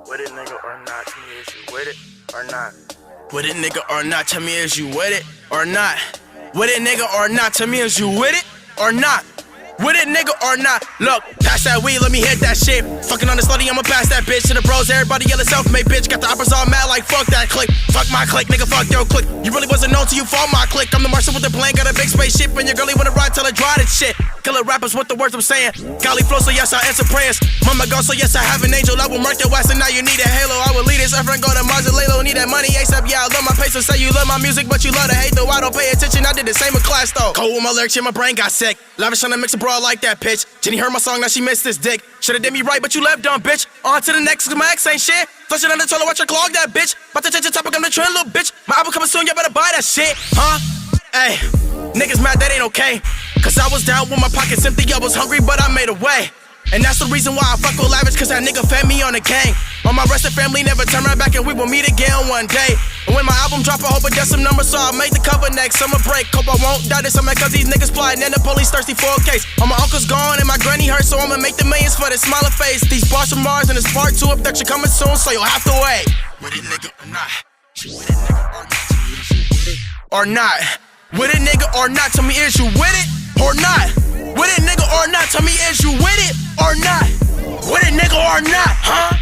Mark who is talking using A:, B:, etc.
A: With it, nigga, or not? Tell me, is you with it or not?
B: With it, nigga, or not? Tell me, is you with it or not? With it, nigga, or not? Tell me, is you with it or not? With it, nigga, or not? Look, pass that weed, let me hit that shit. Fucking on the slutty, I'ma pass that bitch to the bros. Everybody yelling self-made, bitch. Got the operas all mad like fuck that click. Fuck my click, nigga, fuck your click. You really wasn't known till you fall my click. I'm the Martian with the plane, got a big spaceship, and your girlie wanna ride till I dry that shit. Killer rappers with the words I'm saying. Golly flow, so yes, I answer prayers. Mama gone, so yes, I have an angel. I will mark your ass, and now you need a halo. I will lead this effort and go to Mars and Lalo. Need that money ASAP, yeah, I love my pace. So say you love my music, but you love to hate, though. I don't pay attention, I did the same in class, though. Cold with my lyrics, yeah, my brain got sick. Lavish on the mix a brawl like that, bitch. Jenny heard my song, now she missed this dick. Shoulda did me right, but you left dumb, bitch. On to the next, cause my ex ain't shit. Flush it on the toilet, watch her clog that bitch. About to change the topic, I'm the trend, little bitch. My album coming soon, y'all better buy that shit, huh? Ay, niggas mad, that ain't okay. Cause I was down with my pockets empty, I was hungry, but I made a way. And that's the reason why I fuck with Lavish, cause that nigga fed me on the gang. All my rest of family never turn right back, and we will meet again one day. And when my album drop, I hope it gets some numbers, so I'll make the cover next summer break. Hope I won't die this summer, cause these niggas plotting and the police thirsty for a case. All my uncle's gone and my granny hurt, so I'ma make the millions for this smiling face. These bars from Mars and it's part 2 up that you're coming soon, so you'll have to wait. With it, nigga, or not? With it, nigga, or not? Or not? With it, nigga, or not? Tell me, is you with it or not? With it, nigga, or not? Tell me, is you with it or not? With it, nigga, or not? Huh?